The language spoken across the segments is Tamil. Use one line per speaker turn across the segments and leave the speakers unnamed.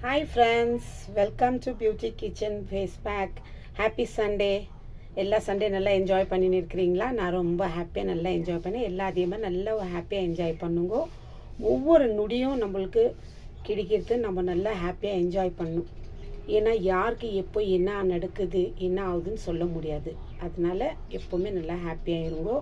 Hi friends, welcome to Beauty Kitchen Face Pack. Happy Sunday. எல்லா சண்டே நல்லா என்ஜாய் பண்ணின்னு இருக்கிறீங்களா? நான் ரொம்ப ஹாப்பியாக நல்லா என்ஜாய் பண்ணேன். எல்லா அதிகமாக நல்லா ஹாப்பியாக என்ஜாய் பண்ணுங்க. ஒவ்வொரு நொடியும் நம்மளுக்கு கிடைக்கிறது நம்ம நல்லா ஹாப்பியாக என்ஜாய் பண்ணணும். ஏன்னா யாருக்கு எப்போ என்ன நடக்குது என்ன ஆகுதுன்னு சொல்ல முடியாது. அதனால எப்போவுமே நல்லா ஹாப்பியாக இருங்கோ.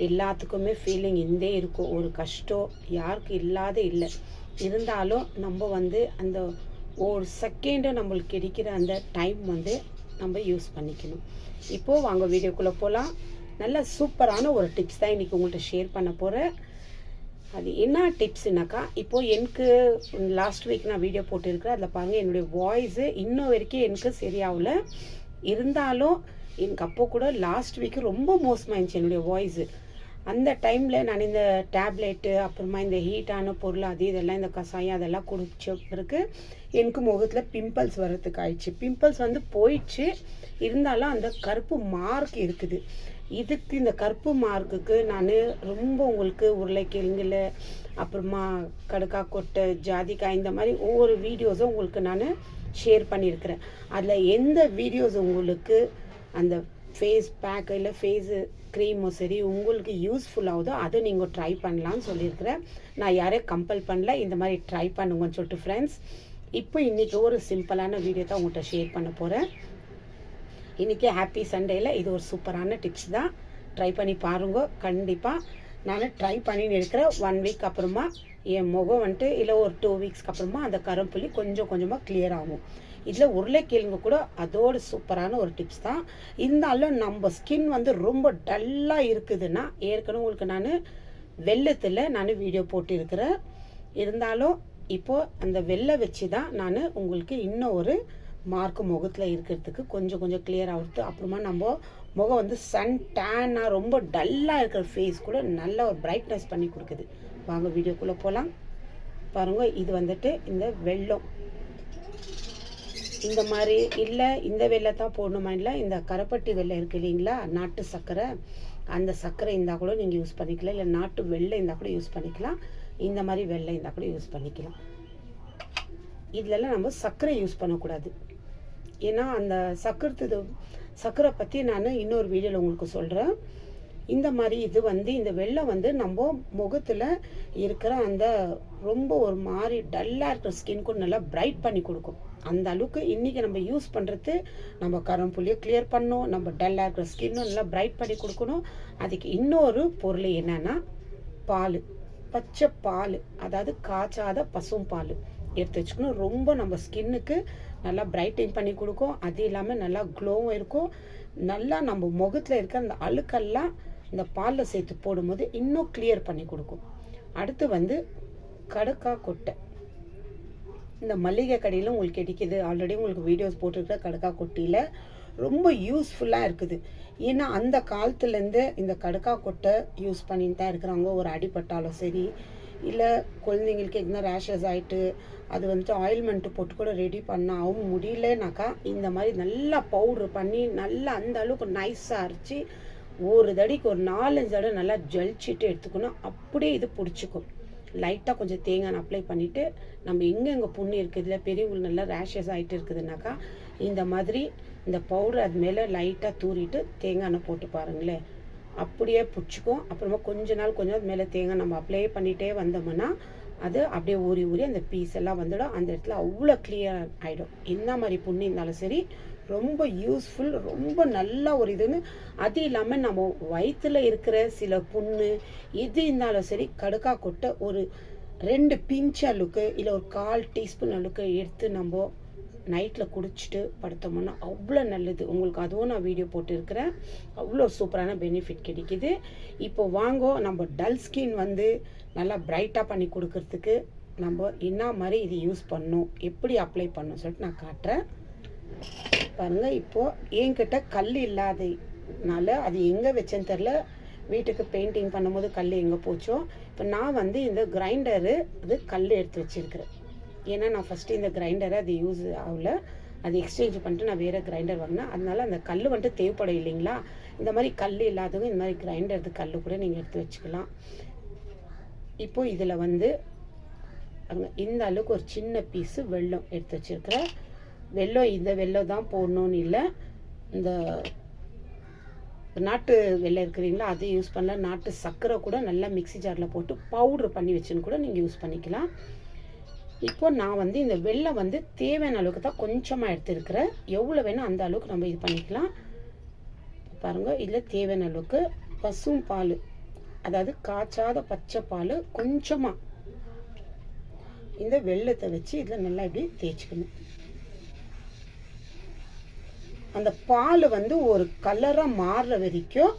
எல்லாத்துக்குமே ஃபீலிங் இருந்தே இருக்கும். ஒரு கஷ்டம் யாருக்கு இல்லாத இல்லை. இருந்தாலும் நம்ம அந்த ஒரு செகண்டு நம்மளுக்கு கிடைக்கிற அந்த டைம் நம்ம யூஸ் பண்ணிக்கணும். இப்போது வாங்க வீடியோக்குள்ளே போகலாம். நல்ல சூப்பரான ஒரு டிப்ஸ் தான் இன்றைக்கி உங்கள்கிட்ட ஷேர் பண்ண போகிறேன். அது என்ன டிப்ஸுனாக்கா, இப்போது எனக்கு லாஸ்ட் வீக் நான் வீடியோ போட்டிருக்கிறேன். அதில் பாருங்கள், என்னுடைய வாய்ஸு இன்னும் வரைக்கும் எனக்கு சரியாகல. இருந்தாலும் எனக்கு அப்போ கூட லாஸ்ட் வீக்கு ரொம்ப மோசமாகிடுச்சு என்னுடைய வாய்ஸு. அந்த டைமில் நான் இந்த டேப்லெட்டு அப்புறமா இந்த ஹீட்டான பொருள் இதெல்லாம் இந்த கஷாயம் அதெல்லாம் குடித்த பிறகு எனக்கு முகத்தில் பிம்பிள்ஸ் வர்றதுக்கு ஆயிடுச்சு. பிம்பிள்ஸ் போயிடுச்சு. இருந்தாலும் அந்த கருப்பு மார்க் இருக்குது. இதுக்கு இந்த கருப்பு மார்க்குக்கு நான் ரொம்ப உங்களுக்கு உருளைக்கிழங்குல அப்புறமா கடுக்கா கொட்டை ஜாதிக்காய் இந்த மாதிரி ஒவ்வொரு வீடியோஸும் உங்களுக்கு நான் ஷேர் பண்ணியிருக்கிறேன். அதில் எந்த வீடியோஸ் உங்களுக்கு அந்த ஃபேஸ் பேக் இல்லை ஃபேஸு க்ரீமோ சரி உங்களுக்கு யூஸ்ஃபுல் ஆகுதோ அதை நீங்கள் ட்ரை பண்ணலான்னு சொல்லியிருக்கிறேன். நான் யாரையும் கம்பல் பண்ணல, இந்த மாதிரி ட்ரை பண்ணுங்கன்னு சொல்லிட்டு ஃப்ரெண்ட்ஸ். இப்போ இன்றைக்கி ஒரு சிம்பிளான வீடியோ தான் உங்கள்கிட்ட ஷேர் பண்ண போகிறேன். இன்றைக்கி ஹாப்பி சண்டேயில் இது ஒரு சூப்பரான டிப்ஸ் தான். ட்ரை பண்ணி பாருங்க. கண்டிப்பாக நான் ட்ரை பண்ணின்னு இருக்கிறேன். 1 வீக் அப்புறமா என் முகம் இல்லை ஒரு 2 வீக்ஸ்க்கு அப்புறமா அந்த கரும்புள்ளி கொஞ்சம் கொஞ்சமாக கிளியர் ஆகும். இதில் உருளைக்கிழங்கு கூட அதோட சூப்பரான ஒரு டிப்ஸ் தான். இருந்தாலும் நம்ம ஸ்கின் ரொம்ப டல்லாக இருக்குதுன்னா, ஏற்கனவே உங்களுக்கு நான் வெள்ளத்தில் நான் வீடியோ போட்டிருக்கிறேன். இருந்தாலும் இப்போது அந்த வெள்ளை வச்சு தான் நான் உங்களுக்கு இன்னும் ஒரு மார்க்கு முகத்தில் இருக்கிறதுக்கு கொஞ்சம் கொஞ்சம் கிளியர் ஆகுது. அப்புறமா நம்ம முகம் சன் டேனாக ரொம்ப டல்லாக இருக்கிற ஃபேஸ் கூட நல்ல ஒரு பிரைட்னஸ் பண்ணி கொடுக்குது. வாங்க வீடியோக்குள்ளே போகலாம். பாருங்கள், இது இந்த வெல்லம் இந்த மாதிரி இல்லை, இந்த வெள்ளை தான் போடணுமா இல்லை, இந்த கருப்பட்டி வெள்ளை இருக்குது இல்லைங்களா, நாட்டு சர்க்கரை, அந்த சர்க்கரை இருந்தால் கூட நீங்கள் யூஸ் பண்ணிக்கலாம். இல்லை நாட்டு வெள்ளை இருந்தால் கூட யூஸ் பண்ணிக்கலாம். இந்த மாதிரி வெள்ளை இருந்தால் கூட யூஸ் பண்ணிக்கலாம். இதிலெல்லாம் நம்ம சர்க்கரை யூஸ் பண்ணக்கூடாது. ஏன்னா அந்த சர்க்கரை பற்றி நான் இன்னொரு வீடியோவில் உங்களுக்கு சொல்கிறேன். இந்த மாதிரி இந்த வெள்ளம் நம்ம முகத்தில் இருக்கிற அந்த ரொம்ப ஒரு மாதிரி டல்லாக இருக்கிற ஸ்கின் கூட நல்லா பிரைட் பண்ணி கொடுக்கும். அந்த அளவுக்கு இன்றைக்கி நம்ம யூஸ் பண்ணுறது, நம்ம கரும்புள்ளியை கிளியர் பண்ணணும், நம்ம டல்லாக இருக்கிற ஸ்கின்னும் நல்லா பிரைட் பண்ணி கொடுக்கணும். அதுக்கு இன்னொரு பொருள் என்னென்னா பால், பச்சை பால், அதாவது காய்ச்சாத பசும் பால் எடுத்து வச்சுக்கணும். ரொம்ப நம்ம ஸ்கின்னுக்கு நல்லா பிரைட்டிங் பண்ணி கொடுக்கும். அது இல்லாமல் நல்லா க்ளோவும் இருக்கும். நல்லா நம்ம முகத்தில் இருக்கிற அந்த அழுக்கெல்லாம் இந்த பாலில் சேர்த்து போடும்போது இன்னும் கிளியர் பண்ணி கொடுக்கும். அடுத்து கடுக்கா கொட்டை. இந்த மல்லிகை கடையில் உங்களுக்கு கிடைக்கிது. ஆல்ரெடி உங்களுக்கு வீடியோஸ் போட்டிருக்கிற கடுக்கா கொட்டையில் ரொம்ப யூஸ்ஃபுல்லாக இருக்குது. ஏன்னா அந்த காலத்துலேருந்து இந்த கடுக்கா கொட்டை யூஸ் பண்ணிட்டு தான் இருக்கிறாங்க. ஒரு அடிப்பட்டாலும் சரி, இல்லை குழந்தைங்களுக்கு எதுனா ரேஷஸ் ஆகிட்டு அது ஆயில்மெண்ட்டு போட்டு கூட ரெடி பண்ணால் அவங்க முடியலனாக்கா இந்த மாதிரி நல்லா பவுட்ரு பண்ணி நல்லா அந்த அளவுக்கு நைஸாக அரைச்சி ஒரு தடிக்கு ஒரு 4-5 தடவை நல்லா ஜலிச்சிட்டு எடுத்துக்கணும். அப்படியே இது பிடிச்சிக்கும். லைட்டாக கொஞ்சம் தேங்காய் அப்ளை பண்ணிவிட்டு நம்ம எங்கே புண்ணு இருக்குதுல பெரியவங்களுக்கு நல்லா ரேஷஸ் ஆகிட்டு இருக்குதுனாக்கா இந்த மாதிரி இந்த பவுடர் அது மேலே லைட்டாக தூரிட்டு தேங்காய் எண்ணெய் போட்டு பாருங்களேன், அப்படியே பிடிச்சிக்கும். அப்புறமா கொஞ்ச நாள் அது மேலே தேங்காய் நம்ம அப்ளை பண்ணிகிட்டே வந்தோம்னா அது அப்படியே ஊறி அந்த பீஸ் எல்லாம் வந்துடும். அந்த இடத்துல அவ்வளோ கிளியர் ஆகிடும். என்ன மாதிரி புண்ணு இருந்தாலும் சரி ரொம்ப யூஸ்ஃபுல், ரொம்ப நல்ல ஒரு இதுன்னு. அது இல்லாமல் நம்ம வயிற்றுல இருக்கிற சில புண்ணு எது இருந்தாலும் சரி கடுக்கா கொட்டை ஒரு 2 பிஞ்ச் அளவுக்கு இல்லை ஒரு 1/4 டீஸ்பூன் அளவுக்கு எடுத்து நம்ம நைட்டில் குடிச்சிட்டு படுத்தோம்னா அவ்வளோ நல்லது. உங்களுக்கு அதுவும் நான் வீடியோ போட்டிருக்கிறேன். அவ்வளோ சூப்பரான பெனிஃபிட் கிடைக்கிது. இப்போ வாங்கோ, நம்ம டல் ஸ்கின் நல்லா பிரைட்டாக பண்ணி கொடுக்கறதுக்கு நம்ம என்ன மாதிரி இது யூஸ் பண்ணணும், எப்படி அப்ளை பண்ணணும் சொல்லிட்டு நான் காட்டுறேன். பாருங்கள், இப்போது என்கிட்ட கல் இல்லாதனால அது எங்கே வச்சேன்னு தெரில. வீட்டுக்கு பெயிண்டிங் பண்ணும்போது கல் எங்கே போச்சோ. இப்போ நான் இந்த கிரைண்டரு கல் எடுத்து வச்சுருக்கிறேன். ஏன்னா நான் ஃபஸ்ட்டு இந்த கிரைண்டரை அது யூஸ் ஆகல, அது எக்ஸ்சேஞ்ச் பண்ணிட்டு நான் வேறு கிரைண்டர் வாங்கினேன். அதனால அந்த கல் தேவைப்படும் இல்லைங்களா. இந்த மாதிரி கல் இல்லாதவங்க இந்த மாதிரி கிரைண்டர் கல் கூட நீங்கள் எடுத்து வச்சுக்கலாம். இப்போது இதில் இந்த அளவுக்கு ஒரு சின்ன பீஸு வெல்லம் எடுத்து வச்சுருக்கிறேன். வெல்லம் இந்த வெல்லம் தான் போடணுன்னு இல்லை, இந்த நாட்டு வெல்லம் இருக்கிறீங்களா அதை யூஸ் பண்ணலாம். நாட்டு சர்க்கரை கூட நல்லா மிக்ஸி ஜாரில் போட்டு பவுட்ரு பண்ணி வச்சுன்னு கூட நீங்கள் யூஸ் பண்ணிக்கலாம். இப்போ நான் வந்து இந்த வெல்லம் வந்து தேவையான அளவுக்கு தான் கொஞ்சமாக எடுத்துருக்கிறேன். எவ்வளோ வேணும் அந்த அளவுக்கு நம்ம இது பண்ணிக்கலாம். பாருங்கள், இதில் தேவையான அளவுக்கு பசும் பால், அதாவது காய்ச்சாத பச்சை பால் கொஞ்சமாக இந்த வெல்லத்தை வச்சு இதில் நல்லா இப்படி தேய்ச்சிக்கணும். அந்த பால் வந்து ஒரு கலராக மாறுற வரைக்கும்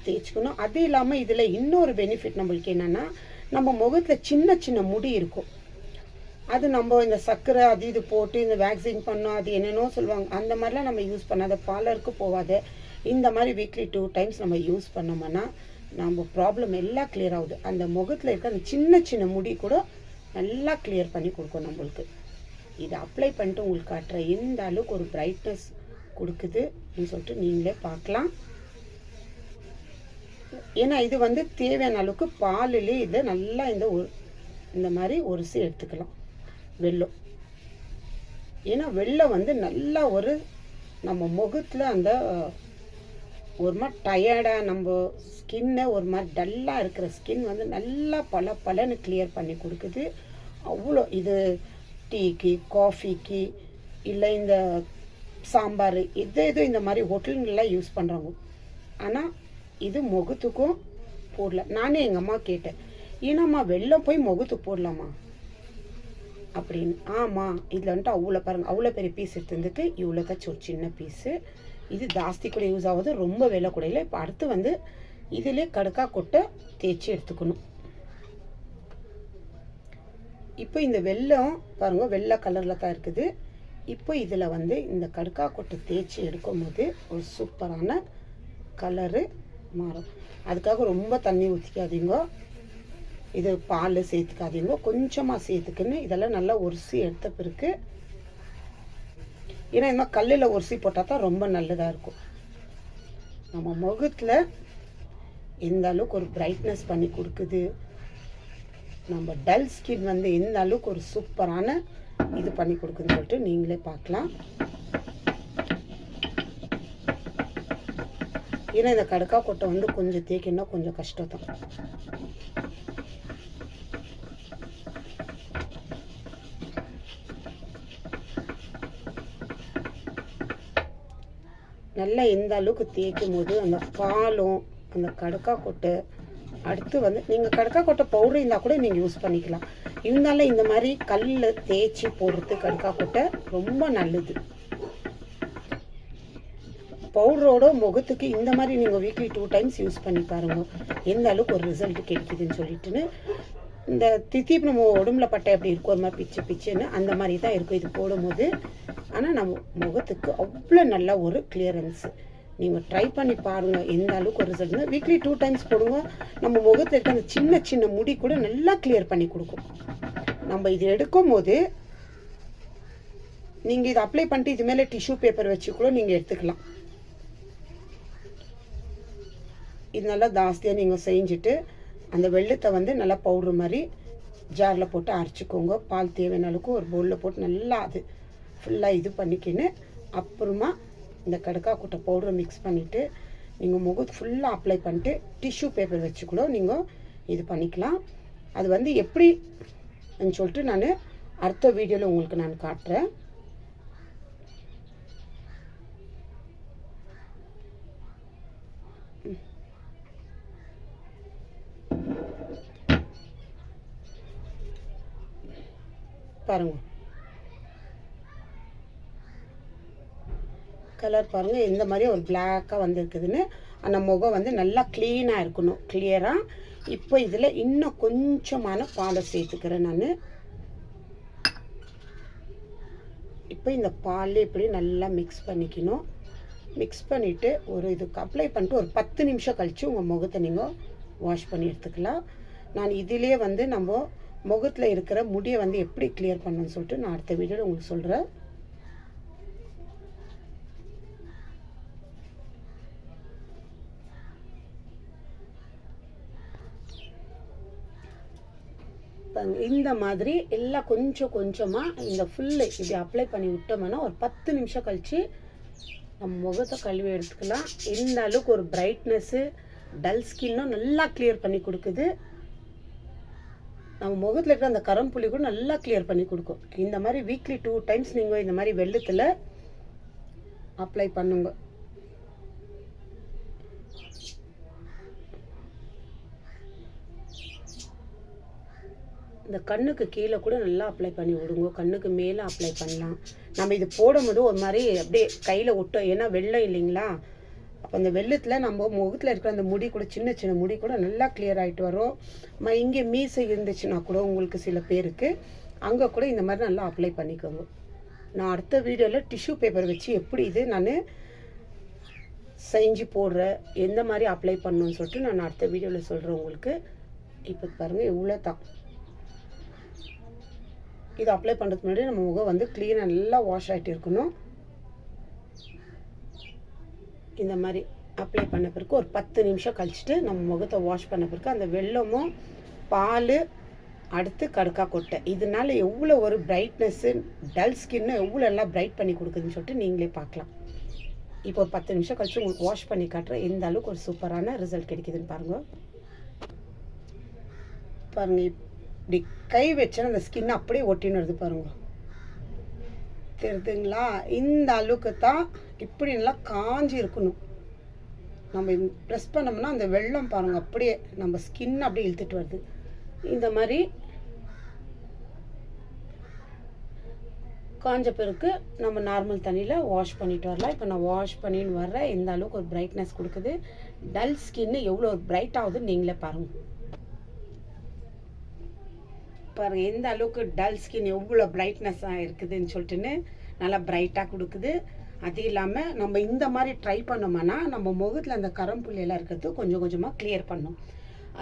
தேய்ச்சிக்கணும். அது இல்லாமல் இதில் இன்னொரு பெனிஃபிட் நம்மளுக்கு என்னென்னா, நம்ம முகத்தில் சின்ன சின்ன முடி இருக்கும், அது நம்ம இந்த சர்க்கரை அது இது போட்டு இந்த வேக்சின் பண்ணோம் அது என்னென்னோ சொல்லுவாங்க, அந்த மாதிரிலாம் நம்ம யூஸ் பண்ணாத, பார்லருக்கு போகாத, இந்த மாதிரி வீக்லி 2 டைம்ஸ் நம்ம யூஸ் பண்ணோம்னா நம்ம ப்ராப்ளம் எல்லாம் கிளியர் ஆகுது. அந்த முகத்தில் இருக்க அந்த சின்ன சின்ன முடி கூட நல்லா கிளியர் பண்ணி கொடுக்கும் நம்மளுக்கு. இதை அப்ளை பண்ணிட்டு உங்களுக்கு காட்டுற எந்த அளவுக்கு ஒரு பிரைட்னஸ் கொடுக்குதுன்னு சொல்லிட்டு நீங்களே பார்க்கலாம். ஏன்னா இது வந்து தேவையான அளவுக்கு பாலிலே இதை நல்லா இந்த மாதிரி ஒருசி எடுத்துக்கலாம் வெல்லம். ஏன்னா வெல்லம் வந்து நல்லா ஒரு நம்ம முகத்தில் அந்த ஒரு மாதிரி டயர்டாக நம்ம ஸ்கின்னை ஒரு மாதிரி டல்லாக இருக்கிற ஸ்கின் வந்து நல்லா பலன்னு கிளியர் பண்ணி கொடுக்குது. அவ்வளோ இது டீக்கு காஃபிக்கு இல்லை இந்த சாம்பார் எது இந்த மாதிரி ஹோட்டலுங்கெல்லாம் யூஸ் பண்ணுறாங்க. ஆனால் இது முகத்துக்கும் போடல. நானே எங்கள் அம்மா கேட்டேன், ஏன்னாம்மா வெல்லம் போய் முகத்துக்கு போடலாமா அப்படின்னு. ஆமாம், இதில் வந்துட்டு அவ்வளோ பாருங்கள், அவ்வளோ பெரிய பீஸ் எடுத்துருக்கு, இவ்வளோ தான் ஒரு சின்ன பீஸு. இது ஜாஸ்தி கூட யூஸ் ஆகுது, ரொம்ப விலை கூட இல்லை. இப்போ அடுத்து வந்து இதிலே கடுக்கா கொட்டை தேய்ச்சி எடுத்துக்கணும். இப்போ இந்த வெல்லம் பாருங்கள் வெள்ளை கலரில் தான் இருக்குது. இப்போ இதில் வந்து இந்த கடுக்கா கொட்டை தேய்ச்சி எடுக்கும்போது ஒரு சூப்பரான கலரு மாறும். அதுக்காக ரொம்ப தண்ணி ஊற்றிக்காதீங்க, இது பால் சேர்த்துக்காதீங்க, கொஞ்சமாக சேர்த்துக்குன்னு இதெல்லாம் நல்லா உரிசி எடுத்த பிறகு. ஏன்னா இந்த மாதிரி கல்லில் உரிசி போட்டால் தான் ரொம்ப நல்லதாக இருக்கும். நம்ம முகத்தில் எந்த அளவுக்கு ஒரு பிரைட்னஸ் பண்ணி கொடுக்குது, நம்ம டல் ஸ்கின் வந்து எந்த அளவுக்கு ஒரு சூப்பரான இது பண்ணி கொடுக்குதுன்னு சொல்லிட்டு நீங்களே பார்க்கலாம். ஏன்னா இந்த கடுக்கா கொட்டை வந்து கொஞ்சம் தேய்க்கணும், கொஞ்சம் கஷ்டம் தான். நல்லா எந்த அளவுக்கு தேய்க்கும் போது அந்த பாலும் அந்த கடுக்கா கொட்டை, அடுத்து வந்து நீங்கள் கடுக்கா கொட்டை பவுடர் இருந்தால் கூட நீங்கள் யூஸ் பண்ணிக்கலாம். இருந்தாலும் இந்த மாதிரி கல்லில் தேய்ச்சி போடுறது கடுக்கா கொட்டை ரொம்ப நல்லது. பவுடரோட முகத்துக்கு இந்த மாதிரி நீங்கள் வீக்லி 2 டைம்ஸ் யூஸ் பண்ணி பாருங்கள், எந்த அளவுக்கு ஒரு ரிசல்ட் கிடைக்குதுன்னு சொல்லிட்டுன்னு. இந்த தித்திப்பு நம்ம உடம்புல பட்டை எப்படி இருக்கும், ஒரு மாதிரி பிச்சுன்னு அந்த மாதிரி தான் இருக்கும் இது போடும்போது. ஆனால் நம்ம முகத்துக்கு அவ்வளோ நல்ல ஒரு கிளியரன்ஸு. நீங்கள் ட்ரை பண்ணி பாருங்கள் எந்த அளவுக்கு ஒரு ரிசல்ட்னு. வீக்லி 2 டைம்ஸ் போடுங்க, நம்ம முகத்தில் இருக்க அந்த சின்ன சின்ன முடி கூட நல்லா கிளியர் பண்ணி கொடுக்கும். நம்ம இது எடுக்கும் போது நீங்கள் இதை அப்ளை பண்ணிட்டு இது மேலே டிஷ்யூ பேப்பர் வச்சு கூட நீங்கள் எடுத்துக்கலாம். இது நல்லா ஜாஸ்தியாக நீங்கள் செஞ்சுட்டு அந்த வெள்ளத்தை வந்து நல்லா பவுட்ரு மாதிரி ஜாரில் போட்டு அரைச்சிக்கோங்க. பால் தேவையான அளவுக்கு ஒரு பவுலில் போட்டு நல்லா அது ஃபுல்லாக இது பண்ணிக்கின்னு அப்புறமா இந்த கடுக்கா கொட்டை பவுடரை மிக்ஸ் பண்ணிவிட்டு நீங்கள் முகத்து ஃபுல்லாக அப்ளை பண்ணிட்டு டிஷ்யூ பேப்பர் வச்சு கூட நீங்கள் இது பண்ணிக்கலாம். அது வந்து எப்படின்னு சொல்லிட்டு நான் அடுத்த வீடியோவில் உங்களுக்கு நான் காட்டுறேன். பாருங்க கலர் பாருங்கள் இந்த மாதிரி ஒரு பிளாக்காக வந்துருக்குதுன்னு. அந்த முகம் வந்து நல்லா க்ளீனாக இருக்கணும், கிளியராக. இப்போ இதில் இன்னும் கொஞ்சமான பாலை சேர்த்துக்கிறேன் நான். இப்போ இந்த பால் இப்படி நல்லா மிக்ஸ் பண்ணிக்கணும். மிக்ஸ் பண்ணிவிட்டு ஒரு இதுக்கு அப்ளை பண்ணிட்டு ஒரு 10 நிமிஷம் கழித்து உங்கள் முகத்தை நீங்கள் வாஷ் பண்ணி எடுத்துக்கலாம். நான் இதிலே வந்து நம்ம முகத்தில் இருக்கிற முடியை வந்து எப்படி கிளியர் பண்ணணும்னு சொல்லிட்டு நான் அடுத்த வீடியோவில் உங்களுக்கு சொல்கிறேன். இந்த மாதிரி எல்லாம் கொஞ்சம் கொஞ்சமாக இந்த ஃபுல்லு இப்படி அப்ளை பண்ணி விட்டோம்னா ஒரு 10 நிமிஷம் கழித்து நம்ம முகத்தை கழுவி எடுத்துக்கலாம். இந்த அளவுக்கு ஒரு பிரைட்னஸ்ஸு, டல் ஸ்கின்னும் நல்லா கிளியர் பண்ணி கொடுக்குது. நம்ம முகத்தில் இருக்கிற அந்த கரும்புள்ளி கூட நல்லா கிளியர் பண்ணி கொடுக்கும். இந்த மாதிரி வீக்லி 2 டைம்ஸ் நீங்கள் இந்த மாதிரி வெள்ளத்தில் அப்ளை பண்ணுங்க. இந்த கண்ணுக்கு கீழே கூட நல்லா அப்ளை பண்ணி விடுங்க. கண்ணுக்கு மேலே அப்ளை பண்ணலாம். நம்ம இது போடும்போது ஒரு மாதிரி அப்படியே கையில் ஒட்டும், ஏன்னா வெள்ளம் இல்லைங்களா. அப்போ அந்த வெள்ளத்தில் நம்ம முகத்தில் இருக்கிற அந்த முடி கூட சின்ன சின்ன முடி கூட நல்லா கிளியர் ஆகிட்டு வரும். இங்கே மீசை இருந்துச்சுன்னா கூட உங்களுக்கு சில பேருக்கு அங்கே கூட இந்த மாதிரி நல்லா அப்ளை பண்ணிக்கோங்க. நான் அடுத்த வீடியோவில் டிஷ்யூ பேப்பர் வச்சு எப்படி இது நான் செஞ்சு போடுறேன், எந்த மாதிரி அப்ளை பண்ணணும்னு சொல்லிட்டு நான் அடுத்த வீடியோவில் சொல்கிறேன் உங்களுக்கு. இப்போ பாருங்கள் இவ்வளோ தான். இது அப்ளை பண்ணுறதுக்கு முன்னாடி நம்ம முகம் வந்து க்ளீனாக நல்லா வாஷ் ஆகிட்டு இருக்கணும். இந்த மாதிரி அப்ளை பண்ண பிறகு ஒரு 10 நிமிஷம் கழிச்சுட்டு நம்ம முகத்தை வாஷ் பண்ண பிறகு அந்த வெள்ளமும் பால் அடுத்து கடுக்கா கொட்டை இதனால எவ்வளோ ஒரு பிரைட்னஸ்ஸு, டல் ஸ்கின்னு எவ்வளோ எல்லாம் பிரைட் பண்ணி கொடுக்குதுன்னு சொல்லிட்டு நீங்களே பார்க்கலாம். இப்போ ஒரு 10 நிமிஷம் கழிச்சு உங்களுக்கு வாஷ் பண்ணி காட்டுறேன் எந்த அளவுக்கு ஒரு சூப்பரான ரிசல்ட் கிடைக்குதுன்னு பாருங்கள். பாருங்கள் இப்படி கை வச்சா அந்த ஸ்கின் அப்படியே ஒட்டின்னு வருது பாருங்க, தெரியுதுங்களா? இந்த அளவுக்கு தான் இப்படி நல்லா காஞ்சி இருக்கணும். நம்ம ப்ரெஸ் பண்ணோம்னா அந்த வெள்ளம் பாருங்க அப்படியே நம்ம ஸ்கின் அப்படியே இழுத்துட்டு வருது. இந்த மாதிரி காஞ்ச பிறகு நம்ம நார்மல் தண்ணியில் வாஷ் பண்ணிட்டு வரலாம். இப்போ நான் வாஷ் பண்ணின்னு வர்றேன். இந்த அளவுக்கு ஒரு பிரைட்னஸ் கொடுக்குது. டல் ஸ்கின்னு எவ்வளோ ஒரு பிரைட் ஆகுதுன்னு நீங்களே பாருங்கள். பாருங்கள் எந்த அளவுக்கு டல் ஸ்கின் எவ்வளோ பிரைட்னஸாக இருக்குதுன்னு சொல்லிட்டுன்னு நல்லா பிரைட்டாக கொடுக்குது. அது இல்லாமல் நம்ம இந்த மாதிரி ட்ரை பண்ணோம்னா நம்ம முகத்தில் அந்த கரும்புள்ளியெல்லாம் இருக்கிறது கொஞ்சம் கொஞ்சமாக கிளியர் பண்ணும்.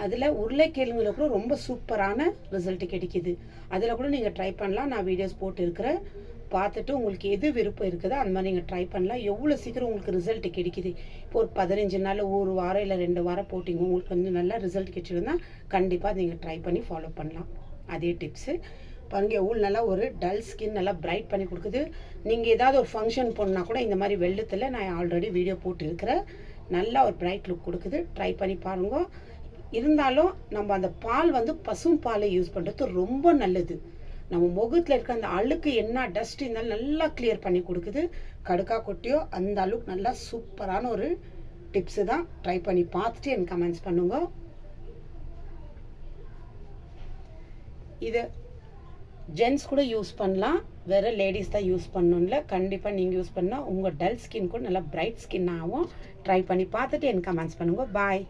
அதில் உருளைக்கிழங்குல கூட ரொம்ப சூப்பரான ரிசல்ட் கிடைக்கிது. அதில் கூட நீங்கள் ட்ரை பண்ணலாம். நான் வீடியோஸ் போட்டு இருக்கிறேன், பார்த்துட்டு உங்களுக்கு எது விருப்பம் இருக்குதோ அந்த மாதிரி நீங்கள் ட்ரை பண்ணலாம். எவ்வளோ சீக்கிரம் உங்களுக்கு ரிசல்ட் கிடைக்கிது. இப்போ ஒரு 15 நாள், ஒரு வாரம் இல்லை 2 வாரம் போட்டிங்க உங்களுக்கு வந்து நல்லா ரிசல்ட் கிடைச்சிருந்தா கண்டிப்பாக நீங்கள் ட்ரை பண்ணி ஃபாலோ பண்ணலாம். அதே டிப்ஸு பாருங்கள் எவ்வளோ நல்லா ஒரு டல் ஸ்கின் நல்லா பிரைட் பண்ணி கொடுக்குது. நீங்கள் ஏதாவது ஒரு ஃபங்க்ஷன் போனால் கூட இந்த மாதிரி வெள்ளத்தில் நான் ஆல்ரெடி வீடியோ போட்டு இருக்கிறேன். நல்லா ஒரு பிரைட் லுக் கொடுக்குது. ட்ரை பண்ணி பாருங்க. இருந்தாலும் நம்ம அந்த பால் வந்து பசும் பாலை யூஸ் பண்ணுறது ரொம்ப நல்லது. நம்ம முகத்தில் இருக்க அந்த அழுக்கு என்ன டஸ்ட் இருந்தாலும் நல்லா கிளியர் பண்ணி கொடுக்குது. கடுக்கா கொட்டியோ அந்த அளவுக்கு நல்லா சூப்பரான ஒரு டிப்ஸு தான். ட்ரை பண்ணி பார்த்துட்டு எனக்கு கமெண்ட்ஸ் பண்ணுங்க. இது ஜென்ஸ் கூட யூஸ் பண்ணலாம், வேறு லேடிஸ் தான் யூஸ் பண்ணணும்ல. கண்டிப்பாக நீங்கள் யூஸ் பண்ணால் உங்கள் டல் ஸ்கின் கூட நல்லா பிரைட் ஸ்கின் ஆகும். ட்ரை பண்ணி பார்த்துட்டு எனக்கு கமெண்ட்ஸ் பண்ணுங்க. பாய்.